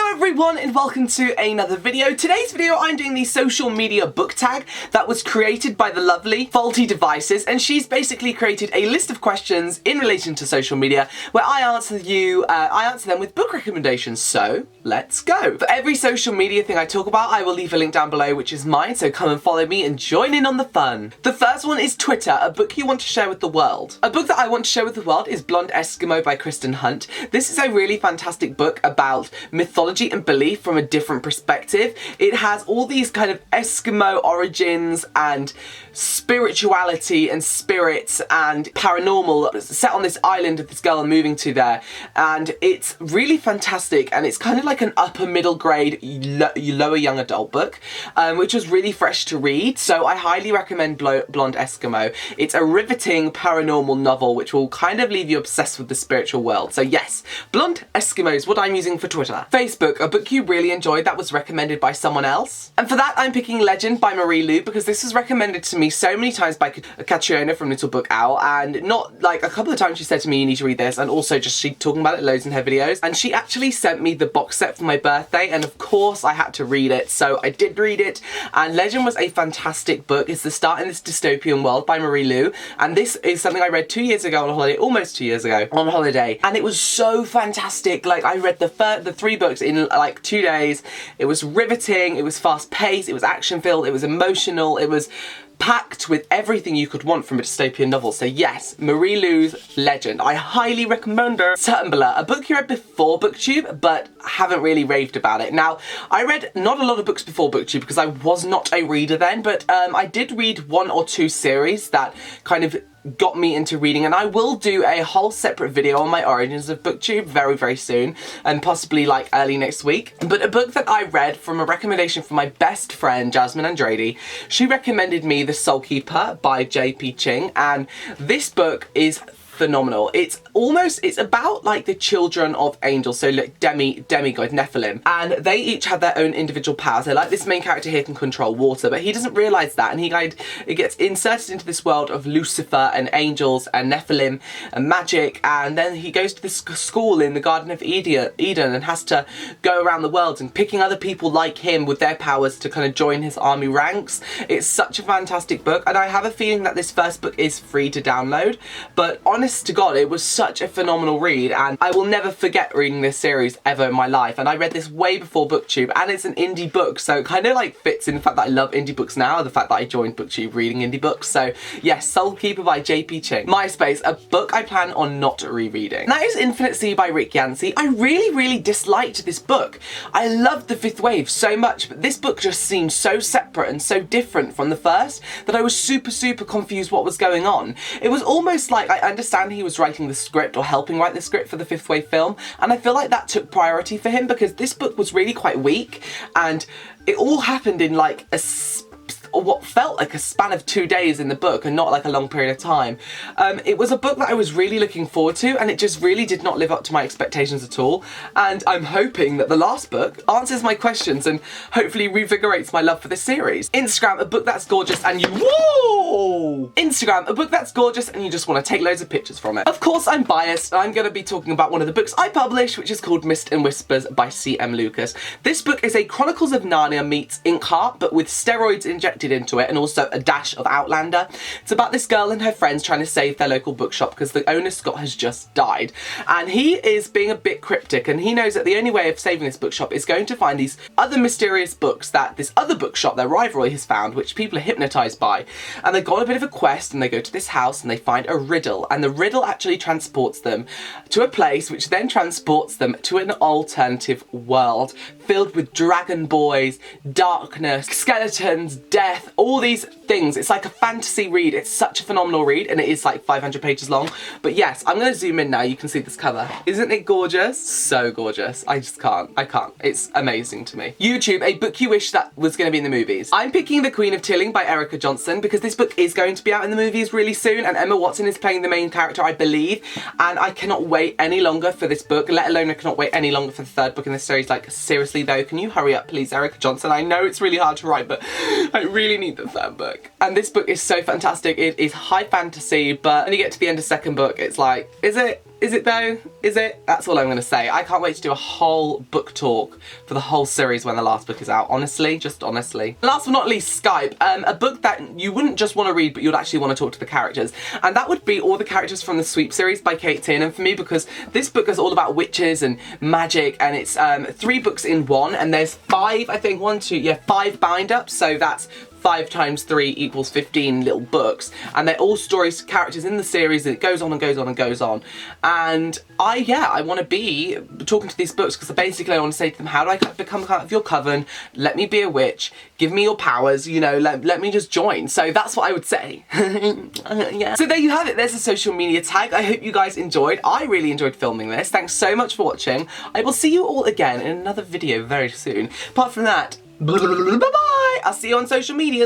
Hello everyone and welcome to another video. Today's video I'm doing the social media book tag that was created by the lovely Faulty Devices, and she's basically created a list of questions in relation to social media where I answer them with book recommendations. So let's go. For every social media thing I talk about, I will leave a link down below which is mine, so come and follow me and join in on the fun. The first one is Twitter, a book you want to share with the world. A book that I want to share with the world is Blonde Eskimo by Kristen Hunt. This is a really fantastic book about mythology and belief from a different perspective. It has all these kind of Eskimo origins and spirituality and spirits and paranormal set on this island of this girl moving to there, and it's really fantastic, and it's kind of like an upper middle grade lower young adult book, which was really fresh to read, so I highly recommend Blonde Eskimo. It's a riveting paranormal novel which will kind of leave you obsessed with the spiritual world. So yes, Blonde Eskimo is what I'm using for Twitter. Facebook, a book you really enjoyed that was recommended by someone else. And for that I'm picking Legend by Marie Lu, because this was recommended to me so many times by Catriona from Little Book Owl, and not like a couple of times she said to me you need to read this, and also just she talking about it loads in her videos, and she actually sent me the box set for my birthday, and of course I had to read it, so I did read it, and Legend was a fantastic book. It's the start in this dystopian world by Marie Lu, and this is something I read 2 years ago on holiday, almost 2 years ago on holiday, and it was so fantastic. Like, I read the 3 books in like 2 days. It was riveting, it was fast paced, it was action filled, it was emotional, it was packed with everything you could want from a dystopian novel. So yes, Marie Lu's Legend. I highly recommend her. Tumblr, a book you read before BookTube but haven't really raved about it. Now, I read not a lot of books before BookTube because I was not a reader then, but I did read 1 or 2 series that kind of got me into reading, and I will do a whole separate video on my origins of BookTube very, very soon, and possibly like early next week. But a book that I read from a recommendation from my best friend, Jasmine Andrade, she recommended me The Soul Keeper by J.P. Ching, and this book is phenomenal. It's about like the children of angels, so like demigod, Nephilim, and they each have their own individual powers. They're like, this main character here can control water, but he doesn't realise that, and it gets inserted into this world of Lucifer and angels and Nephilim and magic, and then he goes to this school in the Garden of Eden and has to go around the world and picking other people like him with their powers to kind of join his army ranks. It's such a fantastic book, and I have a feeling that this first book is free to download, but honestly, to God, it was such a phenomenal read, and I will never forget reading this series ever in my life. And I read this way before BookTube, and it's an indie book, so it kind of like fits in the fact that I love indie books now, the fact that I joined BookTube reading indie books. So yes, Soul Keeper by J.P. Ching. MySpace, a book I plan on not rereading. That is Infinite Sea by Rick Yancey. I really disliked this book. I loved The Fifth Wave so much, but this book just seemed so separate and so different from the first that I was super confused what was going on. It was almost like, I understand he was writing the script or helping write the script for the Fifth Wave film, and I feel like that took priority for him because this book was really quite weak, and it all happened in like what felt like a span of 2 days in the book and not like a long period of time. It was a book that I was really looking forward to, and it just really did not live up to my expectations at all, and I'm hoping that the last book answers my questions and hopefully revigorates my love for this series. Instagram, a book that's gorgeous and you Instagram, a book that's gorgeous and you just want to take loads of pictures from it. Of course I'm biased, and I'm going to be talking about one of the books I published, which is called Mist and Whispers by C.M. Lucas. This book is a Chronicles of Narnia meets Inkheart, but with steroids injected into it and also a dash of Outlander. It's about this girl and her friends trying to save their local bookshop because the owner, Scott, has just died, and he is being a bit cryptic, and he knows that the only way of saving this bookshop is going to find these other mysterious books that this other bookshop, their rivalry, has found, which people are hypnotised by, and they've got a bit of a quest, and they go to this house and they find a riddle, and the riddle actually transports them to a place which then transports them to an alternative world filled with dragon boys, darkness, skeletons, death, all these things. It's like a fantasy read. It's such a phenomenal read, and it is like 500 pages long. But yes, I'm going to zoom in now. You can see this cover. Isn't it gorgeous? So gorgeous. I just can't. I can't. It's amazing to me. YouTube, a book you wish that was going to be in the movies. I'm picking The Queen of Tilling by Erica Johnson because this book is going to be out in the movies really soon, and Emma Watson is playing the main character, I believe, and I cannot wait any longer for this book, let alone I cannot wait any longer for the 3rd book in this series. Like, seriously though, can you hurry up please, Erica Johnson? I know it's really hard to write, but I really need the 3rd book. And this book is so fantastic. It is high fantasy, but when you get to the end of 2nd book, it's like, is it? Is it though? Is it? That's all I'm gonna say. I can't wait to do a whole book talk for the whole series when the last book is out. Honestly, just honestly. Last but not least, Skype. A book that you wouldn't just want to read, but you'd actually want to talk to the characters. And that would be all the characters from the Sweep series by Kate Tiernan for me, because this book is all about witches and magic, and it's 3 books in one, and there's 5, I think, 5 bind-ups, so that's 5 times 3 equals 15 little books, and they're all stories, characters in the series, and it goes on and goes on and goes on. And I want to be talking to these books because basically I want to say to them, how do I become part of your coven? Let me be a witch. Give me your powers, you know, let me just join. So that's what I would say. Yeah. So there you have it. There's a social media tag. I hope you guys enjoyed. I really enjoyed filming this. Thanks so much for watching. I will see you all again in another video very soon. Apart from that, bye-bye. I'll see you on social medias.